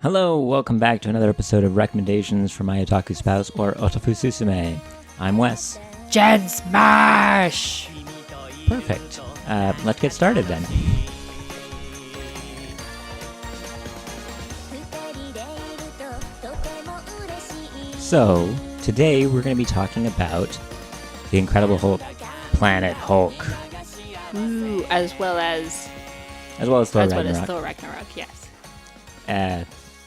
Hello, welcome back to another episode of Recommendations for My Otaku Spouse, or Otafu Susume. I'm Wes. Jenn Smash! Perfect. Let's get started then. So, today we're going to be talking about the Incredible Hulk, Planet Hulk. Ooh, as well as Thor Ragnarok. Thor Ragnarok, yes.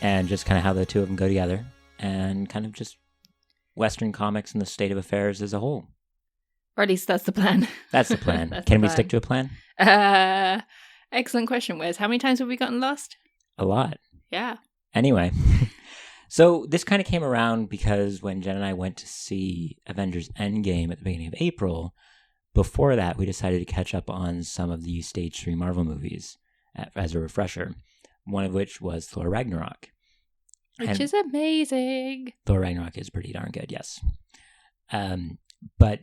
And just kind of how the two of them go together, and kind of just Western comics and the state of affairs as a whole. Or at least that's the plan. That's the plan. Can we stick to a plan? Excellent question, Wes. How many times have we gotten lost? A lot. Yeah. Anyway, so this kind of came around because when Jen and I went to see Avengers Endgame at the beginning of April, before that we decided to catch up on some of the Stage 3 Marvel movies as a refresher, one of which was Thor Ragnarok. Which is amazing. Thor Ragnarok is pretty darn good, yes. But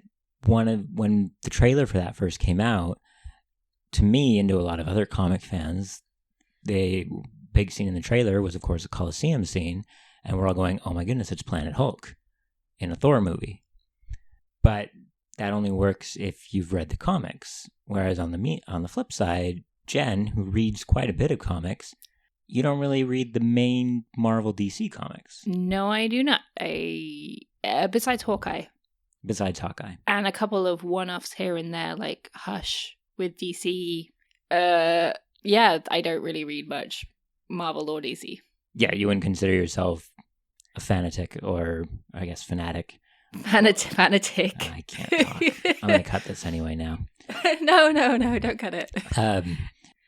when the trailer for that first came out, to me and to a lot of other comic fans, the big scene in the trailer was, of course, a Coliseum scene, and we're all going, oh my goodness, it's Planet Hulk in a Thor movie. But that only works if you've read the comics. Whereas on the flip side, Jen, who reads quite a bit of comics, you don't really read the main Marvel DC comics. No, I do not. Besides Hawkeye. And a couple of one-offs here and there, like Hush with DC. Yeah, I don't really read much Marvel or DC. Yeah, you wouldn't consider yourself a fanatic, or I guess fanatic. Fanatic. I can't talk. I'm going to cut this anyway now. No, don't cut it.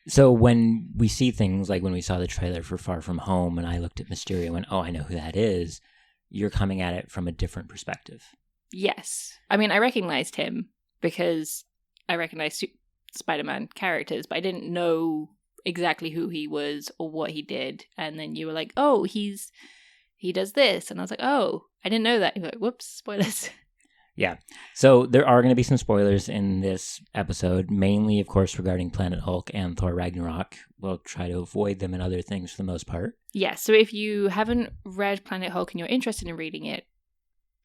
So when we see things like when we saw the trailer for Far From Home and I looked at Mysterio and went, oh, I know who that is, you're coming at it from a different perspective. Yes. I mean, I recognized him because I recognized Spider-Man characters, but I didn't know exactly who he was or what he did. And then you were like, oh, he does this. And I was like, oh, I didn't know that. You're like, whoops, spoilers. Yeah. So there are going to be some spoilers in this episode, mainly, of course, regarding Planet Hulk and Thor Ragnarok. We'll try to avoid them and other things for the most part. Yeah, so if you haven't read Planet Hulk and you're interested in reading it,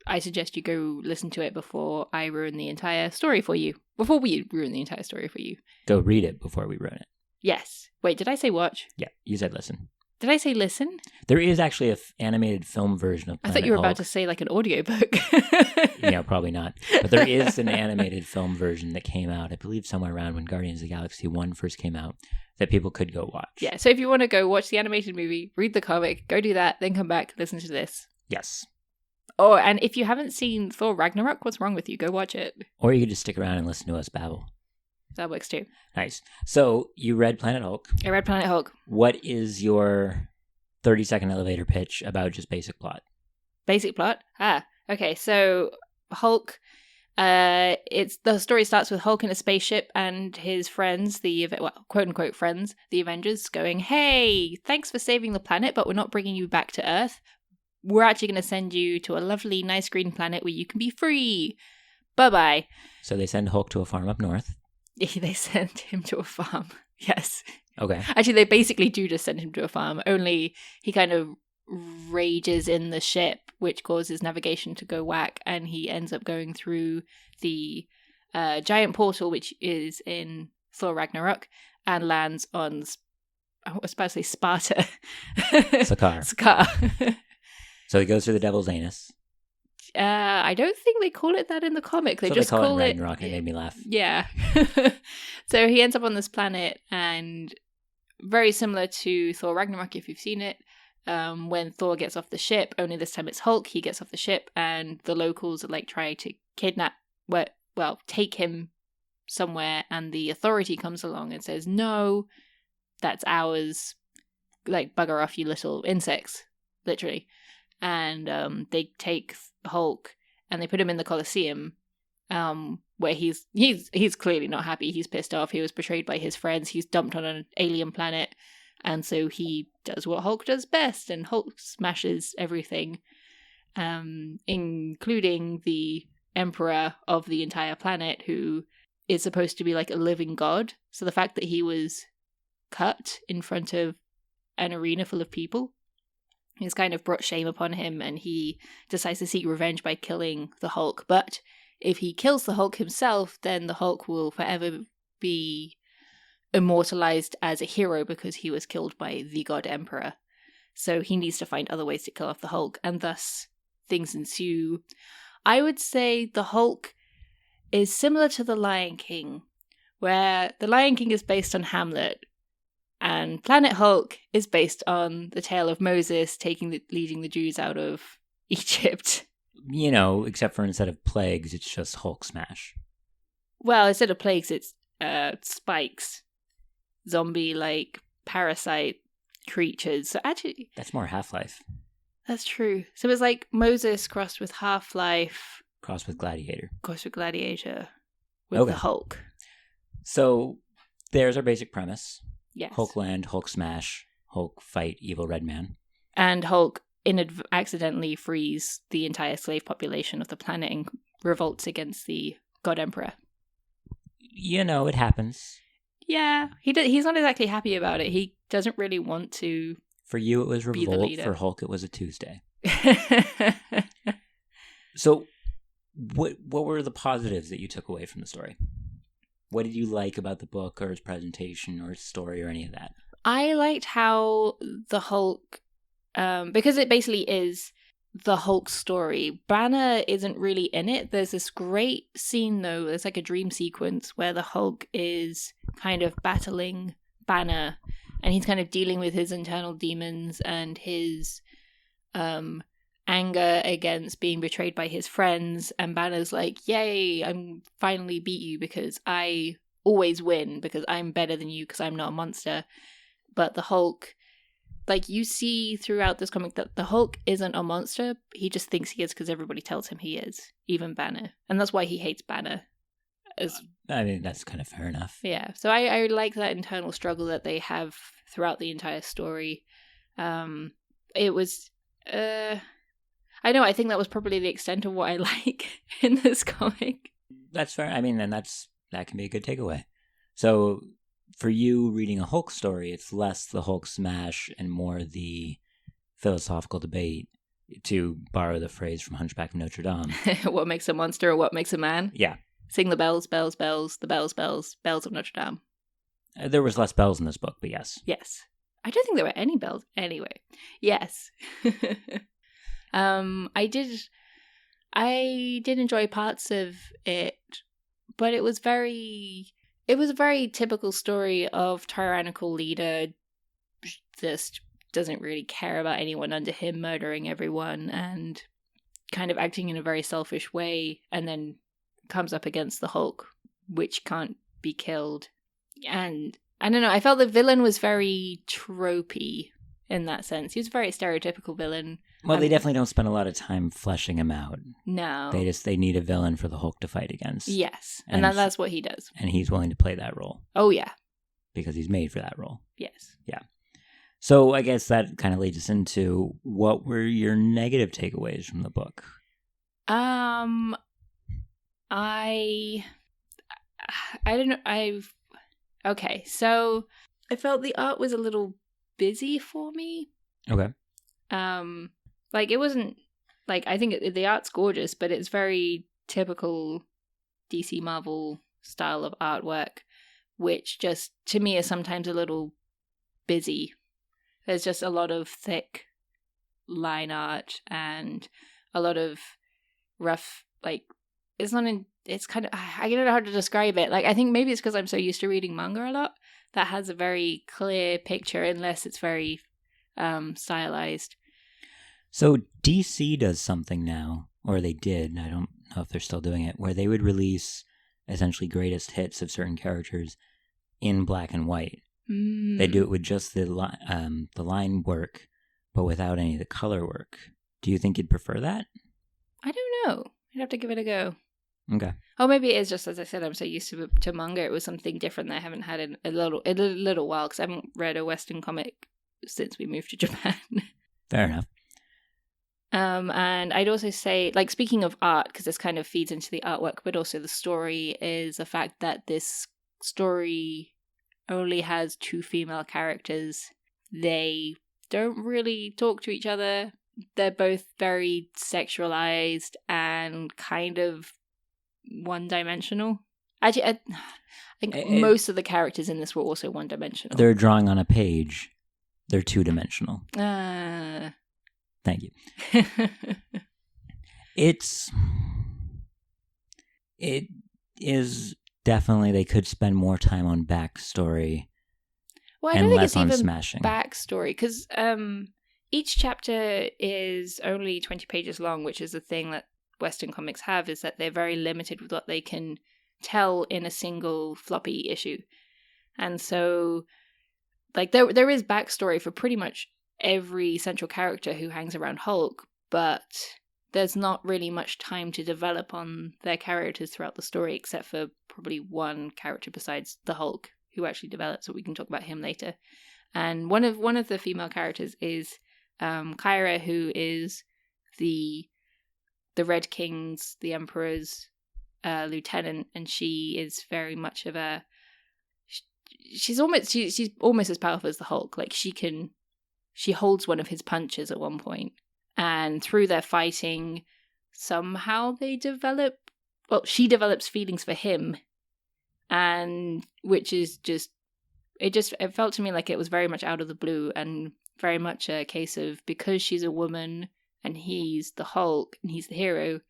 I suggest you go listen to it before I ruin the entire story for you. Before we ruin the entire story for you. Go read it before we ruin it. Yes. Wait, did I say watch? Yeah, you said listen. Did I say listen? There is actually an animated film version of Planet Hulk. I thought you were about to say like an audiobook. Yeah, probably not. But there is an animated film version that came out, I believe, somewhere around when Guardians of the Galaxy 1 first came out, that people could go watch. Yeah, so if you want to go watch the animated movie, read the comic, go do that, then come back, listen to this. Yes. Oh, and if you haven't seen Thor Ragnarok, what's wrong with you? Go watch it. Or you could just stick around and listen to us babble. That works too. Nice. So, you read Planet Hulk. I read Planet Hulk. What is your 30-second elevator pitch about just basic plot? Basic plot? Okay, so Hulk, the story starts with Hulk in a spaceship and his friends, quote-unquote friends, the Avengers, going, hey, thanks for saving the planet, but we're not bringing you back to Earth. We're actually going to send you to a lovely, nice green planet where you can be free. Bye-bye. So they send Hulk to a farm up north. They send him to a farm, yes. Okay. Actually, they basically do just send him to a farm, only he kind of rages in the ship, which causes navigation to go whack, and he ends up going through the giant portal, which is in Thor Ragnarok, and lands on, I was about to say Sparta. Sakaar. So he goes through the Devil's Anus. I don't think they call it that in the comic. They just call it Ragnarok, and it made me laugh. Yeah. So he ends up on this planet, and very similar to Thor Ragnarok, if you've seen it, when Thor gets off the ship, only this time it's Hulk, he gets off the ship, and the locals are like trying to take him somewhere, and the authority comes along and says, no, that's ours, like, bugger off, you little insects, literally. And they take Hulk and they put him in the Coliseum, where he's clearly not happy. He's pissed off. He was betrayed by his friends. He's dumped on an alien planet, and so he does what Hulk does best, and Hulk smashes everything, including the emperor of the entire planet, who is supposed to be like a living god. So the fact that he was cut in front of an arena full of people It's kind of brought shame upon him, and he decides to seek revenge by killing the Hulk. But if he kills the Hulk himself, then the Hulk will forever be immortalized as a hero because he was killed by the God Emperor. So he needs to find other ways to kill off the Hulk, and thus things ensue. I would say the Hulk is similar to the Lion King, where the Lion King is based on Hamlet, and Planet Hulk is based on the tale of Moses leading the Jews out of Egypt. You know, except for instead of plagues, it's just Hulk smash. Well, instead of plagues, it's spikes. Zombie-like parasite creatures. So actually... That's more Half-Life. That's true. So it's like Moses crossed with Half-Life. Crossed with Gladiator. Crossed with Gladiator. With the Hulk. So there's our basic premise. Yes. Hulk land, Hulk smash, Hulk fight evil red man. And Hulk accidentally frees the entire slave population of the planet and revolts against the God Emperor. You know, it happens. Yeah, he's not exactly happy about it. He doesn't really want to. For you, it was revolt. For Hulk, it was a Tuesday. So, what were the positives that you took away from the story? What did you like about the book or its presentation or its story or any of that? I liked how the Hulk, because it basically is the Hulk story. Banner isn't really in it. There's this great scene, though. There's like a dream sequence where the Hulk is kind of battling Banner, and he's kind of dealing with his internal demons and his anger against being betrayed by his friends. And Banner's like, yay, I'm finally beat you because I always win because I'm better than you because I'm not a monster. But the Hulk, like, you see throughout this comic that the Hulk isn't a monster. He just thinks he is because everybody tells him he is, even Banner. And that's why he hates Banner. I mean, that's kind of fair enough. Yeah, so I like that internal struggle that they have throughout the entire story. It was... I know, I think that was probably the extent of what I like in this comic. That's fair. I mean, then that can be a good takeaway. So, for you reading a Hulk story, it's less the Hulk smash and more the philosophical debate, to borrow the phrase from Hunchback of Notre Dame. What makes a monster or what makes a man? Yeah. Sing the bells, bells, bells, the bells, bells, bells of Notre Dame. There was less bells in this book, but yes. Yes. I don't think there were any bells. Anyway, yes. I did enjoy parts of it, but it was a very typical story of tyrannical leader just doesn't really care about anyone under him, murdering everyone and kind of acting in a very selfish way, and then comes up against the Hulk, which can't be killed. And I don't know, I felt the villain was very tropey in that sense. He was a very stereotypical villain. Well, they definitely don't spend a lot of time fleshing him out. No. They need a villain for the Hulk to fight against. Yes, and that's what he does. And he's willing to play that role. Oh, yeah. Because he's made for that role. Yes. Yeah. So I guess that kind of leads us into, what were your negative takeaways from the book? I don't know. Okay, so I felt the art was a little busy for me. Okay. Like, it wasn't, like, I think the art's gorgeous, but it's very typical DC Marvel style of artwork, which just, to me, is sometimes a little busy. There's just a lot of thick line art and a lot of rough, like, it's kind of, I don't know how to describe it. Like, I think maybe it's because I'm so used to reading manga a lot that has a very clear picture, unless it's very stylized. So DC does something now, or they did, I don't know if they're still doing it, where they would release essentially greatest hits of certain characters in black and white. They do it with just the line work, but without any of the color work. Do you think you'd prefer that? I don't know. I'd have to give it a go. Okay. Oh, maybe it is just, as I said, I'm so used to manga. It was something different that I haven't had in a little while, because I haven't read a Western comic since we moved to Japan. Fair enough. And I'd also say, like, speaking of art, because this kind of feeds into the artwork, but also the story, is the fact that this story only has 2 female characters. They don't really talk to each other. They're both very sexualized and kind of one-dimensional. Actually, I think most of the characters in this were also one-dimensional. They're drawing on a page. They're two-dimensional. Thank you. It is definitely, they could spend more time on backstory and less on smashing. Backstory, because each chapter is only 20 pages long, which is the thing that Western comics have, is that they're very limited with what they can tell in a single floppy issue. And so, like, there is backstory for pretty much every central character who hangs around Hulk, but there's not really much time to develop on their characters throughout the story, except for probably one character besides the Hulk who actually develops, so we can talk about him later. And one of the female characters is Kyra, who is the Red King's, the Emperor's lieutenant, and she is very much of a she's almost as powerful as the Hulk. Like, she holds one of his punches at one point. And through their fighting, somehow she develops feelings for him. And which is just, it felt to me like it was very much out of the blue, and very much a case of, because she's a woman and he's the Hulk and he's the hero,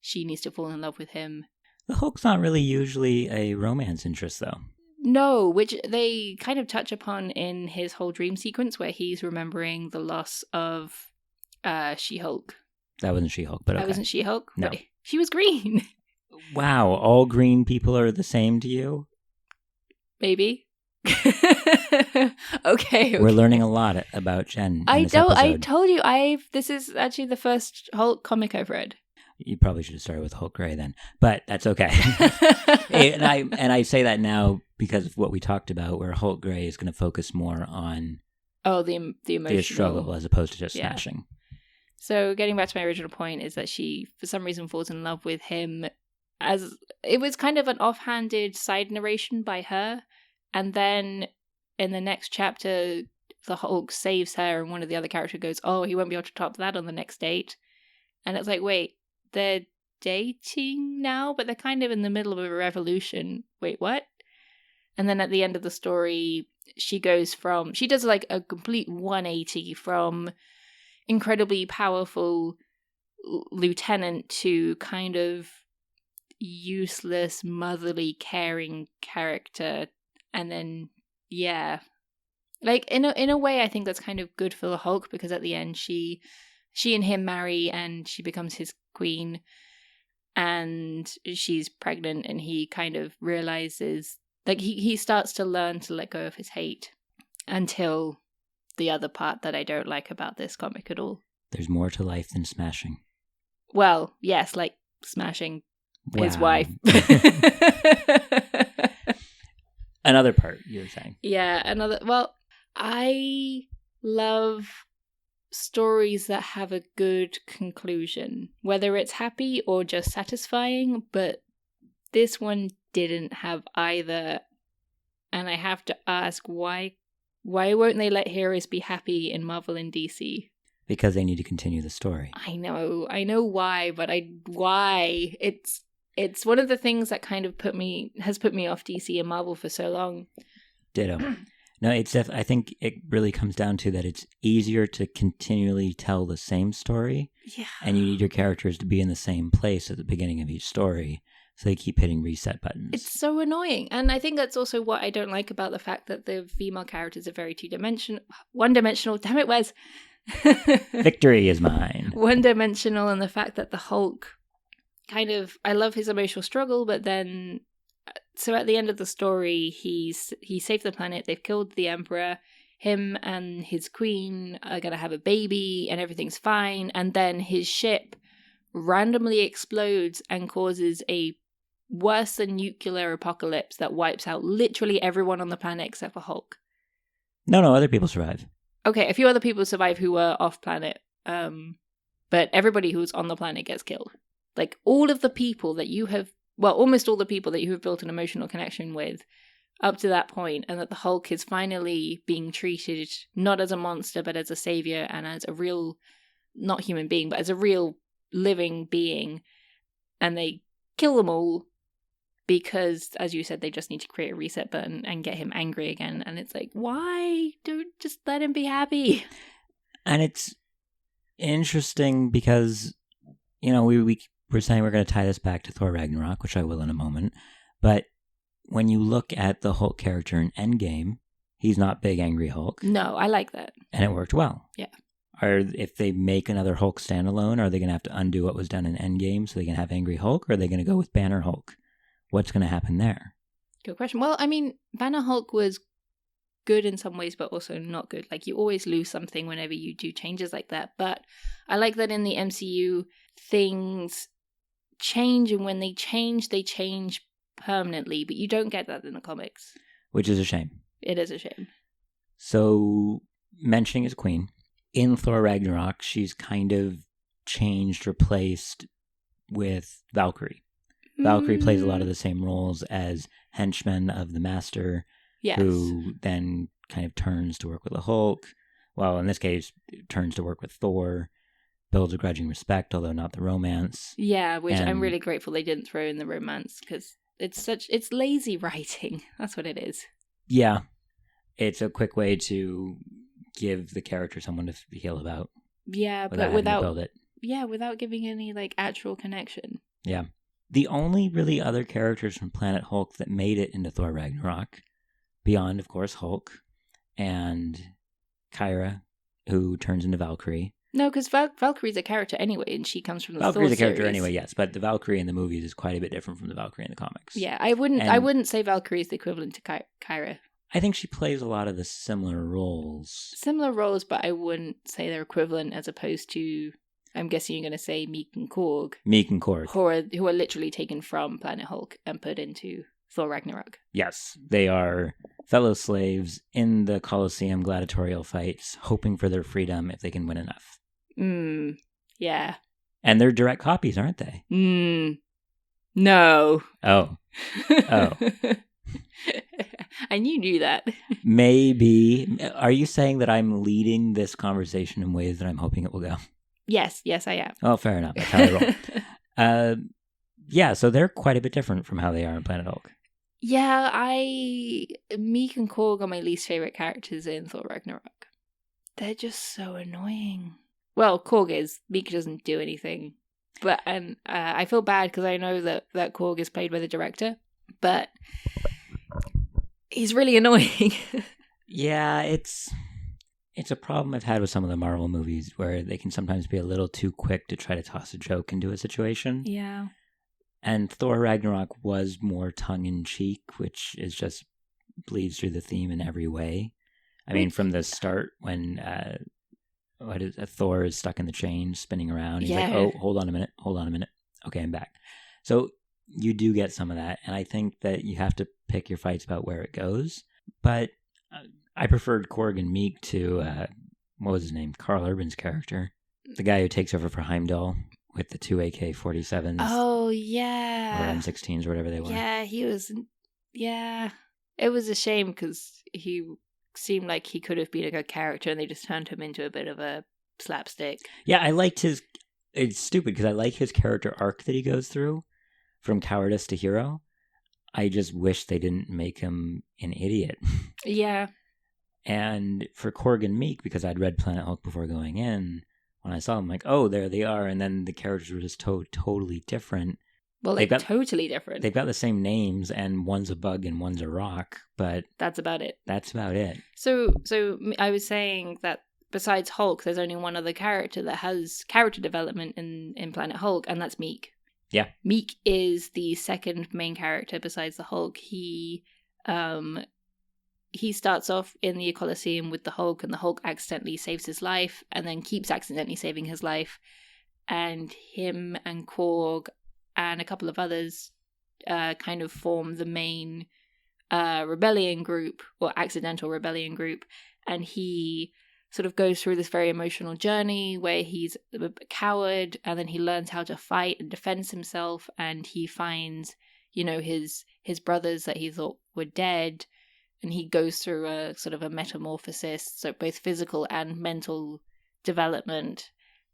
she needs to fall in love with him. The Hulk's not really usually a romance interest, though. No, which they kind of touch upon in his whole dream sequence where he's remembering the loss of She-Hulk. That wasn't She-Hulk, but okay. That wasn't She-Hulk? No. But she was green. Wow, all green people are the same to you? Maybe. Okay. We're learning a lot about Jen. I told you, this is actually the first Hulk comic I've read. You probably should have started with Hulk Gray then, but that's okay. and I say that now because of what we talked about, where Hulk Gray is going to focus more on the emotional, the struggle as opposed to just smashing. So getting back to my original point is that she, for some reason, falls in love with him, as it was kind of an offhanded side narration by her, and then in the next chapter, the Hulk saves her, and one of the other characters goes, "Oh, he won't be able to top that on the next date," and it's like, wait. They're dating now, but they're kind of in the middle of a revolution. Wait, what? And then at the end of the story, she does like a complete 180 from incredibly powerful lieutenant to kind of useless, motherly, caring character. And then, yeah. Like, in a way, I think that's kind of good for the Hulk, because at the end, she and him marry, and she becomes his queen, and she's pregnant, and he kind of realizes, like, he starts to learn to let go of his hate, until the other part that I don't like about this comic at all. There's more to life than smashing. Well, yes, like smashing his wife. Another part, you were saying. Yeah, well, I love stories that have a good conclusion, whether it's happy or just satisfying, but this one didn't have either, and I have to ask, why won't they let heroes be happy in Marvel and DC? Because they need to continue the story. I know why, but why? It's one of the things that kind of has put me off DC and Marvel for so long. Ditto. No, I think it really comes down to that it's easier to continually tell the same story. Yeah. And you need your characters to be in the same place at the beginning of each story, so they keep hitting reset buttons. It's so annoying. And I think that's also what I don't like about the fact that the female characters are very one-dimensional. Damn it, Wes. Victory is mine. One-dimensional, and the fact that the Hulk kind of, I love his emotional struggle, but then, so at the end of the story, he saved the planet, they've killed the Emperor, him and his queen are going to have a baby, and everything's fine, and then his ship randomly explodes and causes a worse than nuclear apocalypse that wipes out literally everyone on the planet except for Hulk. No, other people survive. Okay, a few other people survive who were off planet, but everybody who's on the planet gets killed. Like, all of the people that you have, well, almost all the people that you have built an emotional connection with up to that point, and that the Hulk is finally being treated not as a monster but as a savior and as a real, not human being, but as a real living being, and they kill them all because, as you said, they just need to create a reset button and get him angry again. And it's like, why? Don't just let him be happy. And it's interesting because, you know, we were saying we're going to tie this back to Thor Ragnarok, which I will in a moment, but when you look at the Hulk character in Endgame, he's not big angry Hulk. No, I like that. And it worked well. Yeah. Or if they make another Hulk standalone, are they going to have to undo what was done in Endgame so they can have angry Hulk, or are they going to go with Banner Hulk? What's going to happen there? Good question. Well, I mean, Banner Hulk was good in some ways, but also not good. Like, you always lose something whenever you do changes like that. But I like that in the MCU, things change, and when they change permanently, but you don't get that in the comics. Which is a shame. It is a shame. So, mentioning his queen, in Thor Ragnarok, she's kind of changed, replaced with Valkyrie. Valkyrie plays a lot of the same roles as henchmen of the Master, yes, who then kind of turns to work with the Hulk. Well, in this case, turns to work with Thor, builds a grudging respect, although not the romance. Yeah, which I'm really grateful they didn't throw in the romance, because it's lazy writing. That's what it is. Yeah, it's a quick way to give the character someone to feel about. Yeah, but without giving any like actual connection. Yeah. The only really other characters from Planet Hulk that made it into Thor Ragnarok, beyond, of course, Hulk and Kyra, who turns into Valkyrie. No, because Valkyrie's a character anyway, and she comes from the Thor Valkyrie's a character series. anyway, yes, but the Valkyrie in the movies is quite a bit different from the Valkyrie in the comics. Yeah, I wouldn't say Valkyrie is the equivalent to Kyra. I think she plays a lot of the similar roles. Similar roles, but I wouldn't say they're equivalent, as opposed to, I'm guessing you're going to say Meek and Korg. Meek and Korg. Who are literally taken from Planet Hulk and put into Thor Ragnarok. Yes, they are fellow slaves in the Colosseum gladiatorial fights, hoping for their freedom if they can win enough. Yeah. And they're direct copies, aren't they? No. Oh. And you knew that. Maybe. Are you saying that I'm leading this conversation in ways that I'm hoping it will go? Yes, I am. Oh, fair enough. That's how I roll. Yeah, so they're quite a bit different from how they are in Planet Hulk. Yeah, Meek and Korg are my least favorite characters in Thor Ragnarok. They're just so annoying. Well, Korg is. Meek doesn't do anything. But I feel bad because I know that Korg is played by the director, but he's really annoying. Yeah, it's a problem I've had with some of the Marvel movies where they can sometimes be a little too quick to try to toss a joke into a situation. Yeah. And Thor Ragnarok was more tongue-in-cheek, which is just bleeds through the theme in every way. I mean, from the start when Thor is stuck in the chain, spinning around. He's like, oh, hold on a minute. Okay, I'm back. So you do get some of that, and I think that you have to pick your fights about where it goes. But I preferred Korg and Meek to, what was his name? Karl Urban's character. The guy who takes over for Heimdall with the 2 AK-47s. Oh, yeah. Or M16s or whatever they were. Yeah, he was... Yeah. It was a shame because he seemed like he could have been a good character and they just turned him into a bit of a slapstick. Yeah, I liked his... It's stupid because I like his character arc that he goes through from cowardice to hero. I just wish they didn't make him an idiot. Yeah. And for Korg and Meek, because I'd read Planet Hulk before going in, when I saw them, like, oh, there they are. And then the characters were just totally different. Well, totally different. They've got the same names, and one's a bug and one's a rock, but... That's about it. So I was saying that besides Hulk, there's only one other character that has character development in Planet Hulk, and that's Meek. Yeah. Meek is the second main character besides the Hulk. He starts off in the Colosseum with the Hulk, and the Hulk accidentally saves his life, and then keeps accidentally saving his life. And him and Korg and a couple of others kind of form the main rebellion group, or accidental rebellion group. And he sort of goes through this very emotional journey where he's a coward, and then he learns how to fight and defends himself, and he finds, his brothers that he thought were dead, and he goes through a sort of a metamorphosis, so both physical and mental development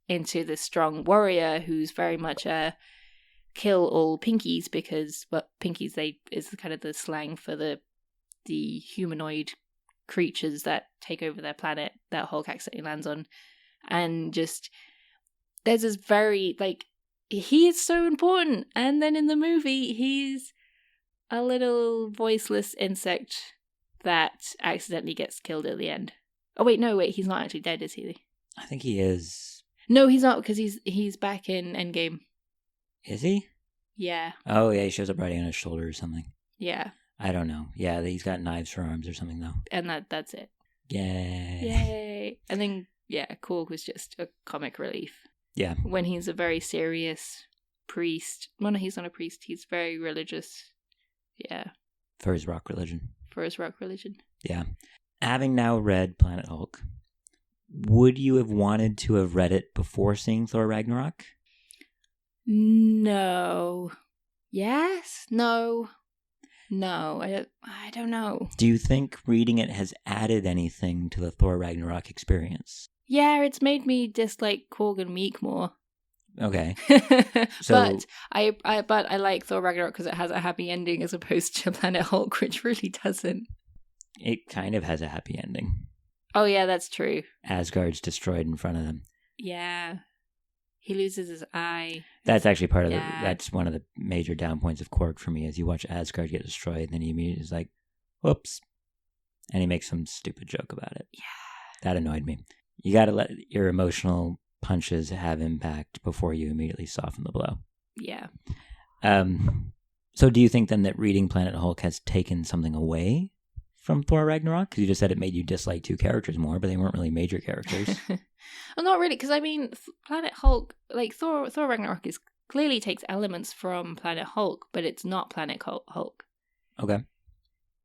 into this strong warrior who's very much a kill all pinkies, because pinkies is kind of the slang for the humanoid creatures that take over their planet that Hulk accidentally lands on. And just there's this very he is so important, and then in the movie he's a little voiceless insect that accidentally gets killed at the end. Oh wait, he's not actually dead, is he? I think he is. No, he's not, because he's back in Endgame. Is he? Yeah. Oh yeah, he shows up riding on his shoulder or something. Yeah. I don't know. Yeah, he's got knives for arms or something though. And that's it. Yay. Yay. And then Korg was just a comic relief. Yeah. When he's a very serious priest. Well, no, he's not a priest. He's very religious. Yeah. For his rock religion. Yeah. Having now read Planet Hulk, would you have wanted to have read it before seeing Thor Ragnarok? No. Yes? No. I don't know. Do you think reading it has added anything to the Thor Ragnarok experience? Yeah, it's made me dislike Korg and Meek more. Okay. But I like Thor Ragnarok because it has a happy ending as opposed to Planet Hulk, which really doesn't. It kind of has a happy ending. Oh yeah, that's true. Asgard's destroyed in front of them. Yeah. He loses his eye. That's actually part of that's one of the major down points of Korg for me, is you watch Asgard get destroyed, and then he immediately is like, whoops. And he makes some stupid joke about it. Yeah. That annoyed me. You gotta let your emotional punches have impact before you immediately soften the blow. Yeah. So do you think then that reading Planet Hulk has taken something away from Thor Ragnarok? Because you just said it made you dislike two characters more, but they weren't really major characters. Well, not really, because I mean, Planet Hulk, Thor Ragnarok clearly takes elements from Planet Hulk, but it's not Planet Hulk. Okay.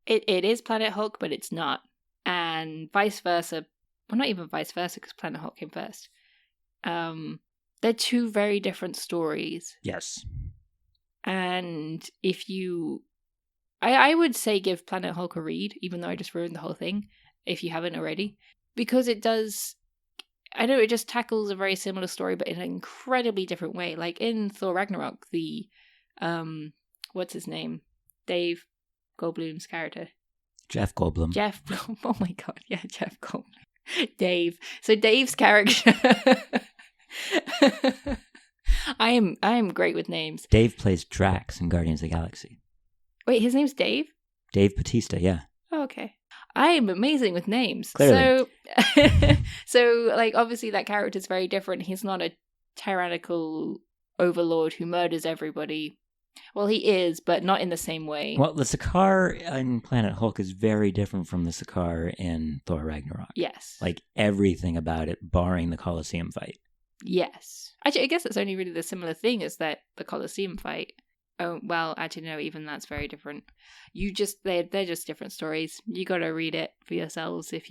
It is Planet Hulk, but it's not. And vice versa. Well, not even vice versa, because Planet Hulk came first. They're two very different stories. Yes. And if you... I would say give Planet Hulk a read, even though I just ruined the whole thing, if you haven't already. Because it does... I know it just tackles a very similar story, but in an incredibly different way. Like in Thor Ragnarok, the... what's his name? Dave Goldblum's character. Jeff Goldblum. Oh my god, yeah, Jeff Goldblum. Dave. So Dave's character... I am great with names. Dave plays Drax in Guardians of the Galaxy. Wait, his name's Dave? Dave Bautista, yeah. Oh, okay. I am amazing with names. Clearly. So obviously that character is very different. He's not a tyrannical overlord who murders everybody. Well, he is, but not in the same way. Well, the Sakaar in Planet Hulk is very different from the Sakaar in Thor Ragnarok. Yes. Everything about it, barring the Colosseum fight. Yes. Actually, I guess it's only really the similar thing is that the Colosseum fight. Oh, well, actually, no, even that's very different. They're just different stories. You got to read it for yourselves if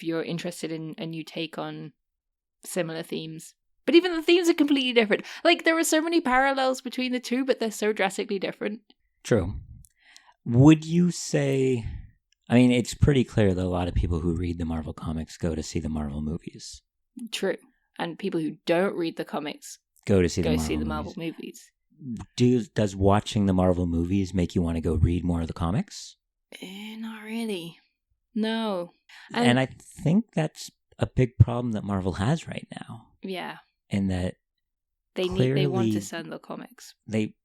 you're interested in a new take on similar themes. But even the themes are completely different. There are so many parallels between the two, but they're so drastically different. True. Would you say... I mean, it's pretty clear that a lot of people who read the Marvel comics go to see the Marvel movies. True. And people who don't read the comics go to see the Marvel movies. Does watching the Marvel movies make you want to go read more of the comics? Not really. No. And I think that's a big problem that Marvel has right now. Yeah. In that they want to send the comics. It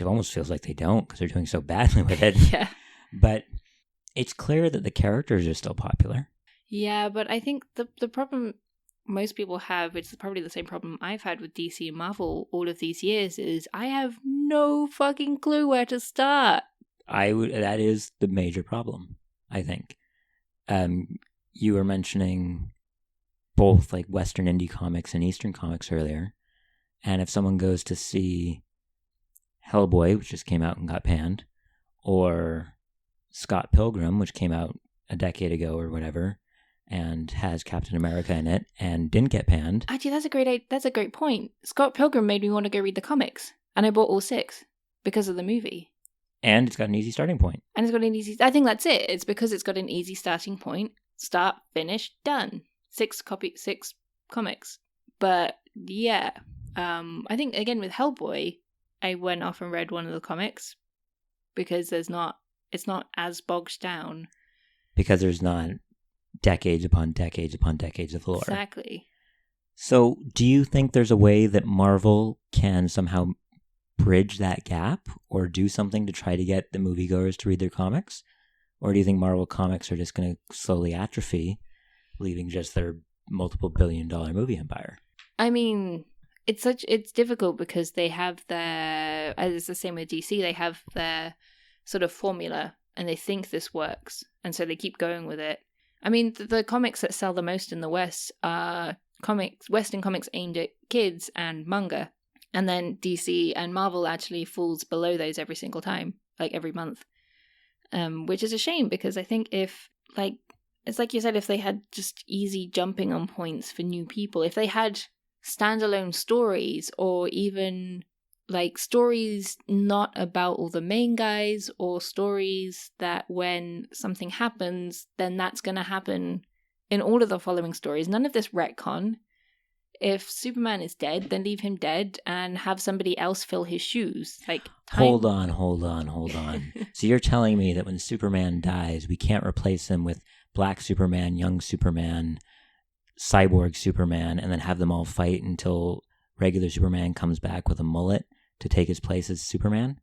almost feels like they don't because they're doing so badly with it. Yeah. But it's clear that the characters are still popular. Yeah, but I think the problem most people have, it's probably the same problem I've had with DC and Marvel all of these years, is I have no fucking clue where to start. That is the major problem, I think. You were mentioning both Western indie comics and Eastern comics earlier. And if someone goes to see Hellboy, which just came out and got panned, or Scott Pilgrim, which came out a decade ago or whatever, and has Captain America in it and didn't get panned. Actually, that's a great point. Scott Pilgrim made me want to go read the comics, and I bought all 6 because of the movie. And it's got an easy starting point. And it's got an easy... I think that's it. It's because it's got an easy starting point. Start, finish, done. 6 comics. But yeah, I think, again, with Hellboy, I went off and read one of the comics because it's not as bogged down. Because there's not decades upon decades upon decades of lore. Exactly. So do you think there's a way that Marvel can somehow bridge that gap or do something to try to get the moviegoers to read their comics? Or do you think Marvel comics are just going to slowly atrophy, leaving just their multiple billion-dollar movie empire? I mean, it's difficult because they have their, as it's the same with DC, they have their sort of formula and they think this works. And so they keep going with it. I mean, the comics that sell the most in the West are Western comics aimed at kids and manga. And then DC and Marvel actually falls below those every single time, like every month. Which is a shame because I think if, like, it's like you said, if they had just easy jumping on points for new people, if they had standalone stories or even like stories not about all the main guys or stories that when something happens, then that's going to happen in all of the following stories. None of this retcon. If Superman is dead, then leave him dead and have somebody else fill his shoes. Like, Hold on. So you're telling me that when Superman dies, we can't replace him with Black Superman, Young Superman, Cyborg Superman, and then have them all fight until regular Superman comes back with a mullet to take his place as Superman?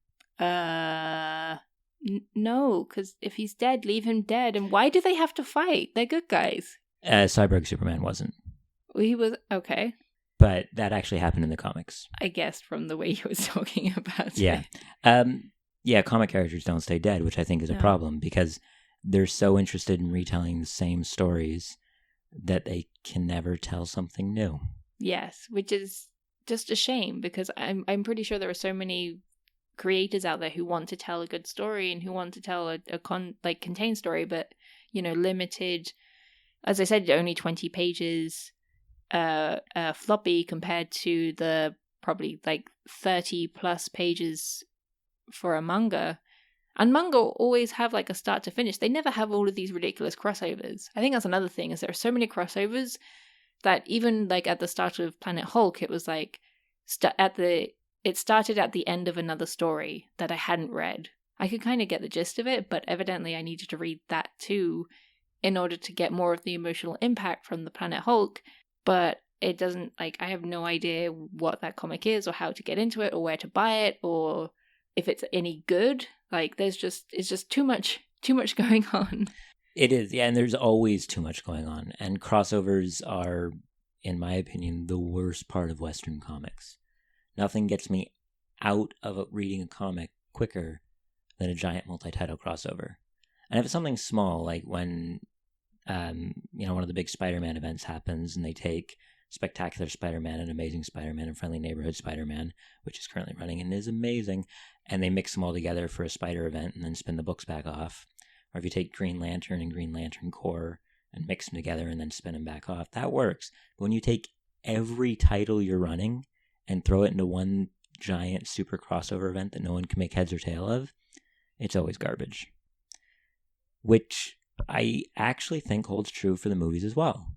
No, because if he's dead, leave him dead. And why do they have to fight? They're good guys. Cyborg Superman wasn't. He was, okay. But that actually happened in the comics. I guess from the way you were talking about it. Yeah, comic characters don't stay dead, which I think is a problem because they're so interested in retelling the same stories that they can never tell something new. Yes, which is just a shame because I'm pretty sure there are so many creators out there who want to tell a good story and who want to tell a contained story, but, you know, limited, as I said, only 20 pages floppy compared to the probably like 30 plus pages for a manga. And manga always have like a start to finish. They never have all of these ridiculous crossovers. I think that's another thing, is there are so many crossovers that even like at the start of Planet Hulk, it was like it started at the end of another story that I hadn't read. I could kind of get the gist of it, but evidently I needed to read that too in order to get more of the emotional impact from the Planet Hulk. But it doesn't, like, I have no idea what that comic is or how to get into it or where to buy it or if it's any good. Like, it's just too much going on. It is, yeah, and there's always too much going on. And crossovers are, in my opinion, the worst part of Western comics. Nothing gets me out of reading a comic quicker than a giant multi-title crossover. And if it's something small, like when one of the big Spider-Man events happens and they take Spectacular Spider-Man and Amazing Spider-Man and Friendly Neighborhood Spider-Man, which is currently running and is amazing, and they mix them all together for a Spider event and then spin the books back off. Or if you take Green Lantern and Green Lantern Corps and mix them together and then spin them back off, that works. But when you take every title you're running and throw it into one giant super crossover event that no one can make heads or tail of, it's always garbage. Which I actually think holds true for the movies as well.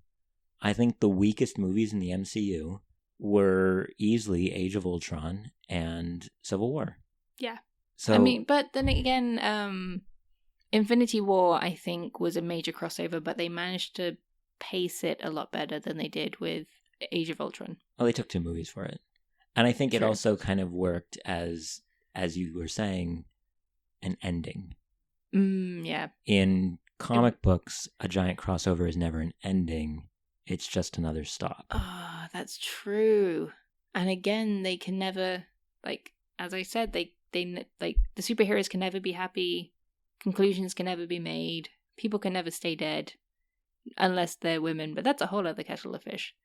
I think the weakest movies in the MCU were easily Age of Ultron and Civil War. Yeah. So I mean, but then again, Infinity War, I think, was a major crossover, but they managed to pace it a lot better than they did with Age of Ultron. Well, they took 2 movies for it. And I think it also kind of worked as you were saying, an ending. Yeah. In comic books, a giant crossover is never an ending. It's just another stop. Oh, that's true. And again, they can never, like, as I said, they like, the superheroes can never be happy. Conclusions can never be made. People can never stay dead. Unless they're women, but that's a whole other kettle of fish.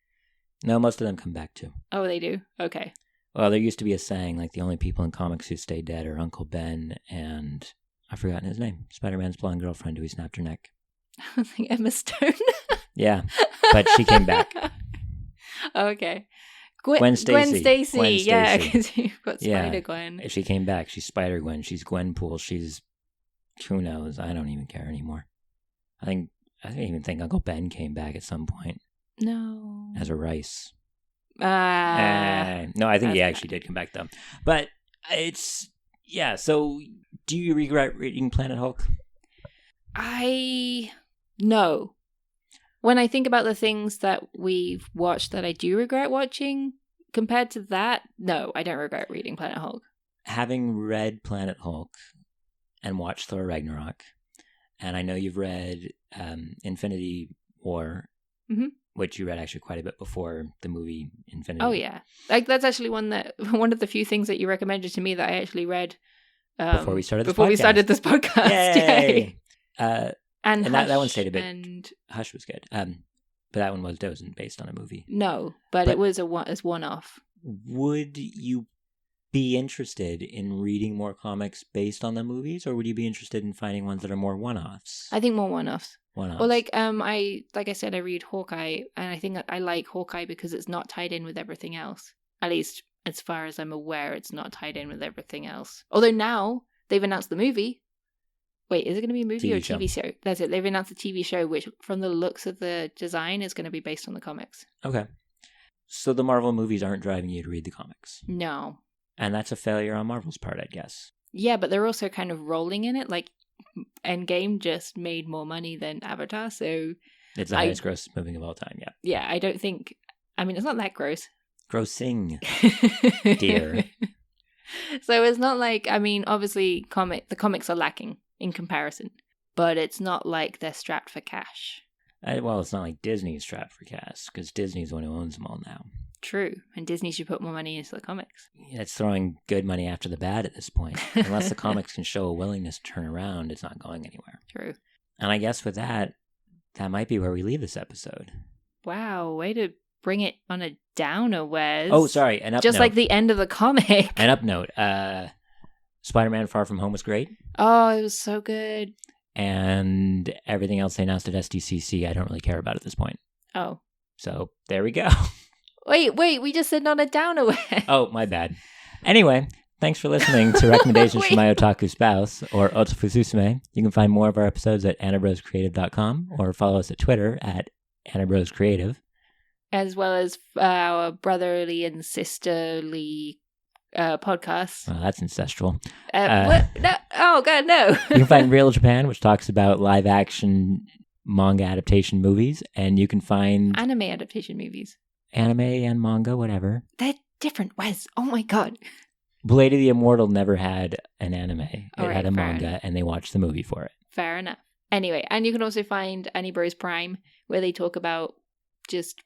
No, most of them come back too. Oh, they do? Okay. Well, there used to be a saying, like, the only people in comics who stay dead are Uncle Ben and, I've forgotten his name, Spider-Man's blonde girlfriend who he snapped her neck. I think Emma Stone. Yeah, but she came back. Okay. Gwen Stacy. Gwen Stacy. Yeah, Stacy. because you've got Spider Yeah. Gwen. If she came back, she's Spider-Gwen. She's Gwenpool. She's... Who knows? I don't even care anymore. I don't even think Uncle Ben came back at some point. No. As a rice. No, I think he actually did come back, though. But it's... Yeah, so do you regret reading Planet Hulk? No. When I think about the things that we've watched that I do regret watching, compared to that, no, I don't regret reading Planet Hulk. Having read Planet Hulk and watched Thor Ragnarok, and I know you've read Infinity War, which you read actually quite a bit before the movie Infinity. Oh yeah, like that's actually one of the few things that you recommended to me that I actually read before we started this podcast. Yay! And that one stayed a bit. And Hush was good. But that one wasn't based on a movie. No, but it was as one-off. Would you be interested in reading more comics based on the movies, or would you be interested in finding ones that are more one-offs? I think more one-offs. One-offs. Well, like I said, I read Hawkeye, and I think I like Hawkeye because it's not tied in with everything else. At least as far as I'm aware, it's not tied in with everything else. Although now they've announced the movie. Wait, is it going to be a movie or a TV show? That's it. They've announced a TV show, which from the looks of the design is going to be based on the comics. Okay. So the Marvel movies aren't driving you to read the comics? No. And that's a failure on Marvel's part, I'd guess. Yeah, but they're also kind of rolling in it. Like, Endgame just made more money than Avatar, so... It's the highest gross movie of all time, yeah. Yeah, I don't think... I mean, it's not that gross. Grossing, dear. So it's not like... I mean, obviously, the comics are lacking in comparison, but it's not like they're strapped for cash. Well, it's not like Disney's strapped for cash, because Disney's the one who owns them all now. True, and Disney should put more money into the comics. Yeah, it's throwing good money after the bad at this point. Unless the comics can show a willingness to turn around, it's not going anywhere. True. And I guess with that might be where we leave this episode. Wow, way to bring it on a downer, Wes. Oh, sorry, an up Just note. like the end of the comic. An up note. Spider-Man Far From Home was great. Oh, it was so good. And everything else they announced at SDCC, I don't really care about at this point. Oh. So, there we go. Wait, we just said on a downer, Wes. Oh, my bad. Anyway, thanks for listening to Recommendations from My Otaku Spouse, or Otafu Susume. You can find more of our episodes at annabroscreative.com, or follow us at Twitter at annabroscreative. As well as our brotherly and sisterly podcasts. Well, that's ancestral. What? No. Oh, God, no. You can find Real Japan, which talks about live-action manga adaptation movies, and you can find... Anime adaptation movies. Anime and manga, whatever. They're different, Wes. Oh, my God. Blade of the Immortal never had an anime. It had a manga, enough. And they watched the movie for it. Fair enough. Anyway, and you can also find Annie Bros Prime, where they talk about just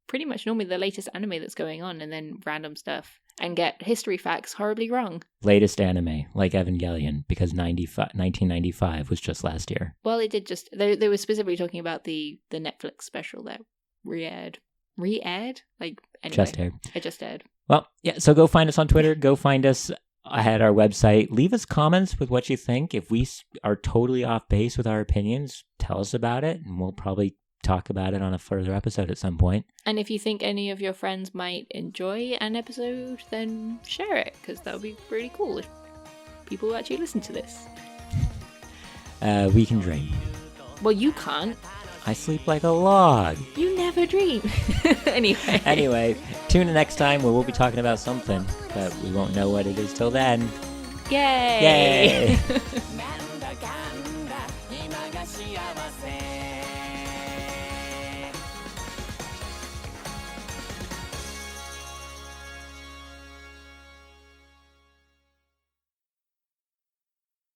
pretty much normally the latest anime that's going on, and then random stuff, and get history facts horribly wrong. Latest anime, like Evangelion, because 1995 was just last year. Well, it did just... They were specifically talking about the Netflix special that re-aired. Re-aired? Like, anyway. Just aired. It just aired. Well, yeah, so go find us on Twitter. Go find us at our website. Leave us comments with what you think. If we are totally off base with our opinions, tell us about it, and we'll probably talk about it on a further episode at some point. And if you think any of your friends might enjoy an episode, then share it, because that would be pretty cool if people actually listen to this. We can dream. Well, you can't. I sleep like a log. You never dream. Anyway, tune in next time where we'll be talking about something, but we won't know what it is till then. Yay! Yay!